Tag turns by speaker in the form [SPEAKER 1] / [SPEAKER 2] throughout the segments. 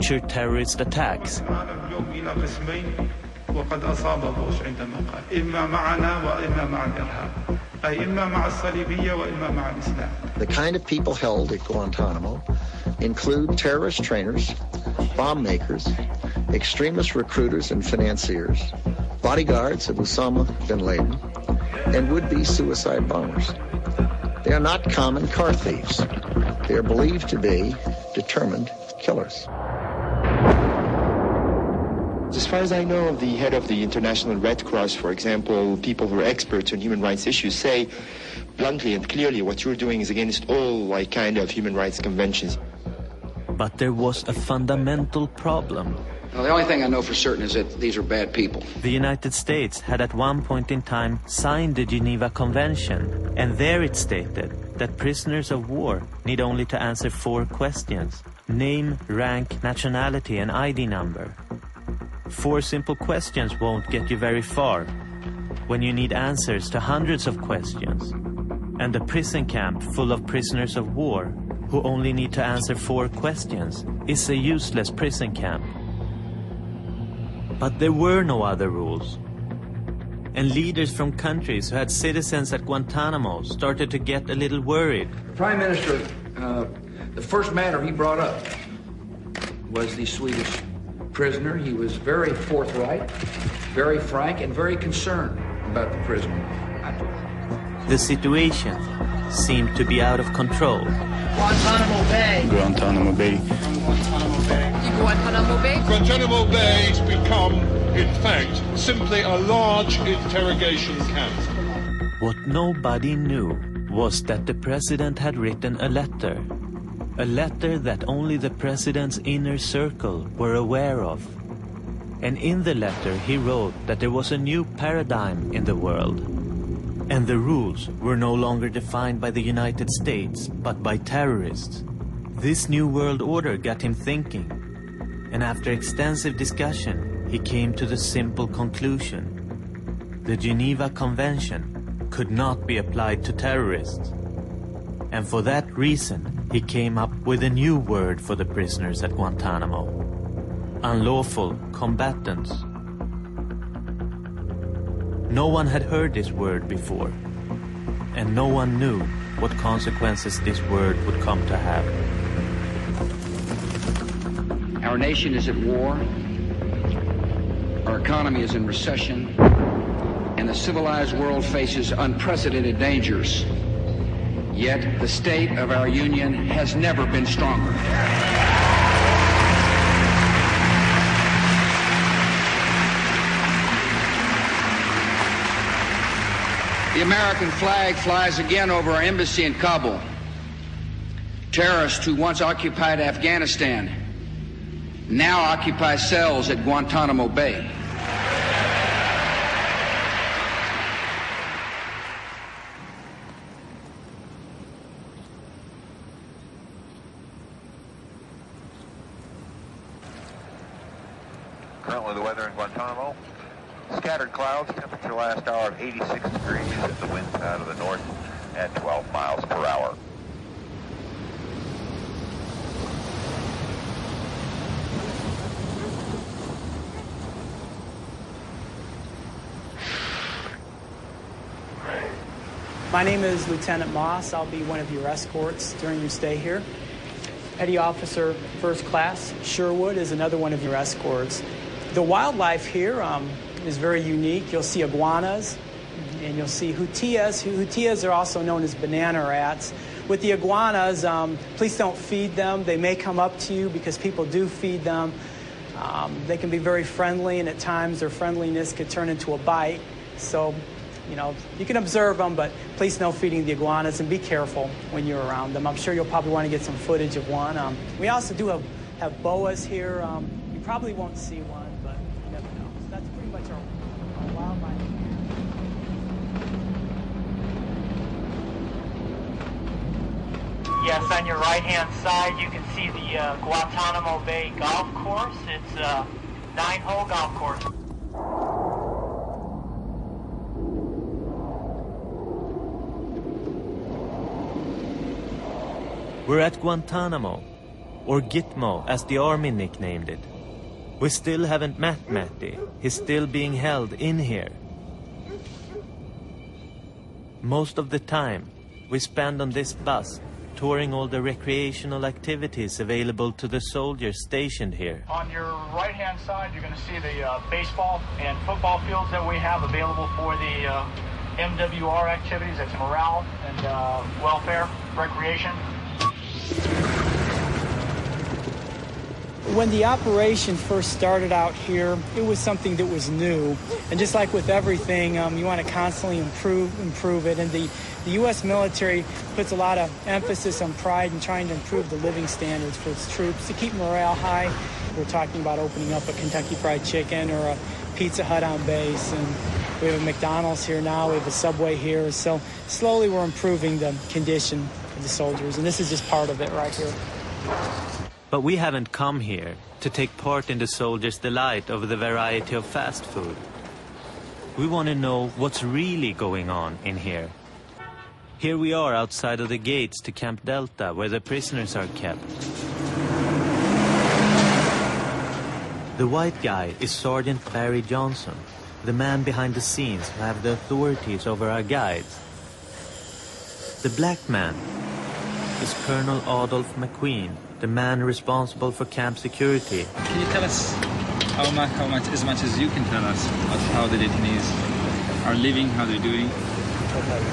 [SPEAKER 1] future terrorist attacks.
[SPEAKER 2] وقد أصاب بوش عندما قال إما معنا وإما مع الإرهاب أي إما مع الصليبية وإما مع الإسلام.
[SPEAKER 3] The kind of people held at Guantanamo include terrorist trainers, bomb makers, extremist recruiters and financiers, bodyguards of Osama bin Laden, and would-be suicide bombers. They are not common car thieves. They are believed to be determined killers.
[SPEAKER 4] As far as I know, the head of the International Red Cross, for example, people who are experts on human rights issues say bluntly and clearly what you're doing is against all kind of human rights conventions.
[SPEAKER 1] But there was a fundamental problem.
[SPEAKER 5] Well, the only thing I know for certain is that these are bad people.
[SPEAKER 1] The United States had at one point in time signed the Geneva Convention, and there it stated that prisoners of war need only to answer 4 questions: name, rank, nationality, and ID number. 4 simple questions won't get you very far when you need answers to hundreds of questions. And a prison camp full of prisoners of war who only need to answer 4 questions is a useless prison camp. But there were no other rules. And leaders from countries who had citizens at Guantanamo started to get a little worried.
[SPEAKER 5] The Prime Minister, the first matter he brought up was the Swedish prisoner. He was very forthright, very frank, and very concerned about the prisoner.
[SPEAKER 1] The situation seemed to be out of control.
[SPEAKER 6] Guantanamo Bay.
[SPEAKER 7] Guantanamo Bay.
[SPEAKER 6] Guantanamo Bay.
[SPEAKER 8] Guantanamo Bay.
[SPEAKER 9] Guantanamo Bay has become, in fact, simply a large interrogation camp.
[SPEAKER 1] What nobody knew was that the president had written a letter that only the president's inner circle were aware of. And in the letter he wrote that there was a new paradigm in the world, and the rules were no longer defined by the United States, but by terrorists. This new world order got him thinking, and after extensive discussion, he came to the simple conclusion: the Geneva Convention could not be applied to terrorists. And for that reason, he came up with a new word for the prisoners at Guantanamo: unlawful combatants. No one had heard this word before, and no one knew what consequences this word would come to have.
[SPEAKER 5] Our nation is at war, our economy is in recession, and the civilized world faces unprecedented dangers. Yet the state of our union has never been stronger. The American flag flies again over our embassy in Kabul. Terrorists who once occupied Afghanistan now occupy cells at Guantanamo Bay.
[SPEAKER 10] Currently the weather in Guantanamo, scattered clouds, temperature last hour of 86 degrees, and the winds out of the north at 12 miles per hour.
[SPEAKER 6] My name is Lieutenant Moss. I'll be one of your escorts during your stay here. Petty Officer First Class Sherwood is another one of your escorts. The wildlife here is very unique. You'll see iguanas, and you'll see hutillas. Hutillas are also known as banana rats. With the iguanas, please don't feed them. They may come up to you because people do feed them. They can be very friendly, and at times their friendliness could turn into a bite. So, you can observe them, but please no feeding the iguanas, and be careful when you're around them. I'm sure you'll probably want to get some footage of one. We also do have boas here. You probably won't see one, but you never know. So that's pretty much our wildlife here.
[SPEAKER 11] Yes, on your right-hand side, you can see the Guantanamo Bay golf course. It's a 9-hole golf course.
[SPEAKER 1] We're at Guantanamo, or Gitmo as the army nicknamed it. We still haven't met Mehdi. He's still being held in here. Most of the time we spend on this bus touring all the recreational activities available to the soldiers stationed here.
[SPEAKER 7] On your right-hand side, you're going to see the baseball and football fields that we have available for the MWR activities. That's morale and welfare, recreation.
[SPEAKER 6] When the operation first started out here, it was something that was new. And just like with everything, you want to constantly improve it. And the U.S. military puts a lot of emphasis on pride in trying to improve the living standards for its troops to keep morale high. We're talking about opening up a Kentucky Fried Chicken or a Pizza Hut on base. And we have a McDonald's here now. We have a Subway here. So slowly we're improving the condition of the soldiers. And this is just part of it right here.
[SPEAKER 1] But we haven't come here to take part in the soldiers' delight over the variety of fast food. We want to know what's really going on in here. Here we are outside of the gates to Camp Delta, where the prisoners are kept. The white guy is Sergeant Barry Johnson, the man behind the scenes who have the authorities over our guides. The black man is Colonel Adolph McQueen, the man responsible for camp security.
[SPEAKER 8] Can you tell us how much, as much as you can tell us, of how the detainees are living, how they're doing?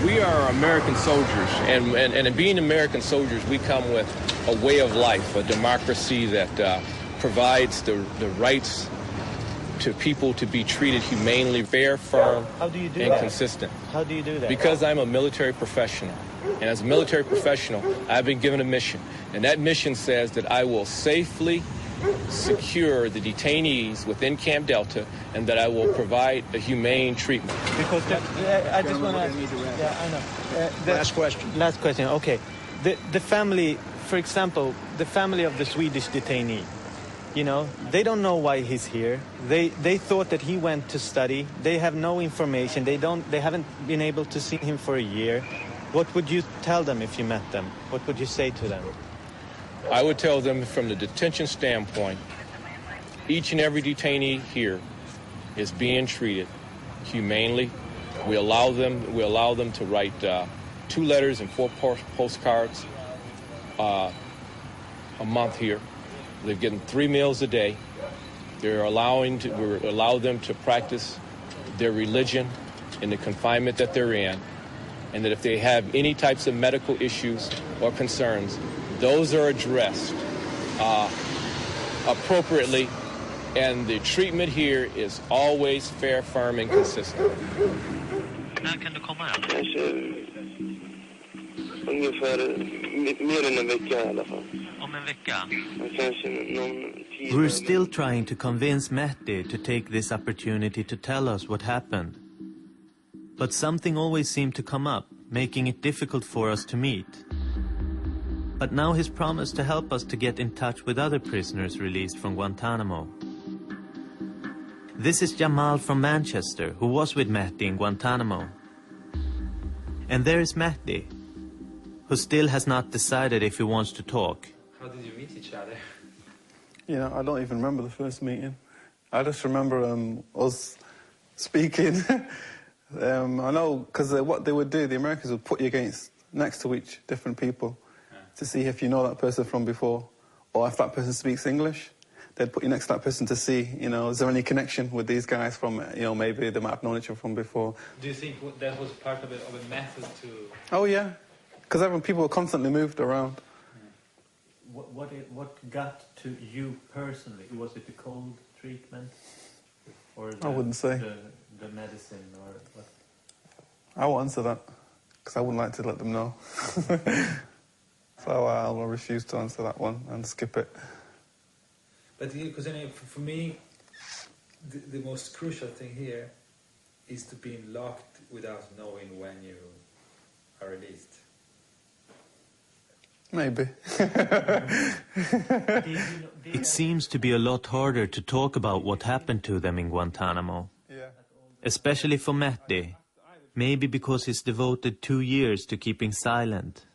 [SPEAKER 12] We are American soldiers, and in being American soldiers, we come with a way of life, a democracy that provides the rights to people to be treated humanely, fair, firm, and consistent.
[SPEAKER 1] How do you do that?
[SPEAKER 12] Because I'm a military professional. And as a military professional, I've been given a mission. And that mission says that I will safely secure the detainees within Camp Delta and that I will provide a humane treatment.
[SPEAKER 1] Because I just want to... Yeah, I know.
[SPEAKER 13] Last question.
[SPEAKER 1] Last question, okay. The family, for example, the family of the Swedish detainee, you know, they don't know why he's here. They thought that he went to study. They have no information. They haven't been able to see him for a year. What would you tell them if you met them? What would you say to them?
[SPEAKER 12] I would tell them from the detention standpoint, each and every detainee here is being treated humanely. We allow them to write 2 letters and 4 postcards a month here. They're getting 3 meals a day. We allow them to practice their religion in the confinement that they're in. And that if they have any types of medical issues or concerns, those are addressed appropriately, and the treatment here is always fair, firm, and consistent.
[SPEAKER 14] När kan du komma här?
[SPEAKER 15] Kanske ungefär mer än en vecka i alla fall.
[SPEAKER 14] Om en vecka?
[SPEAKER 15] Kanske någon tid.
[SPEAKER 1] We're still trying to convince Mehdi to take this opportunity to tell us what happened. But something always seemed to come up, making it difficult for us to meet. But now he's promised to help us to get in touch with other prisoners released from Guantanamo. This is Jamal from Manchester, who was with Mehdi in Guantanamo. And there is Mehdi, who still has not decided if he wants to talk.
[SPEAKER 8] How did you meet each other?
[SPEAKER 16] You know, I don't even remember the first meeting. I just remember us speaking. I know, because what they would do, the Americans would put you next to each different people to see if you know that person from before, or if that person speaks English. They'd put you next to that person to see, you know, is there any connection with these guys from, you know, maybe they might have known each other from before.
[SPEAKER 8] Do you think that was part of a method to...
[SPEAKER 16] Oh, yeah, because people were constantly moved around.
[SPEAKER 1] What got to you personally? Was it the cold treatment? Or
[SPEAKER 16] I wouldn't say.
[SPEAKER 1] The medicine or what?
[SPEAKER 16] I won't answer that, because I wouldn't like to let them know. So I'll refuse to answer that one and skip it.
[SPEAKER 8] But because for me, the most crucial thing here is to be locked without knowing when you are released.
[SPEAKER 16] Maybe.
[SPEAKER 1] It seems to be a lot harder to talk about what happened to them in Guantanamo.
[SPEAKER 16] Yeah.
[SPEAKER 1] Especially for Mehdi. Maybe because he's devoted 2 years to keeping silent.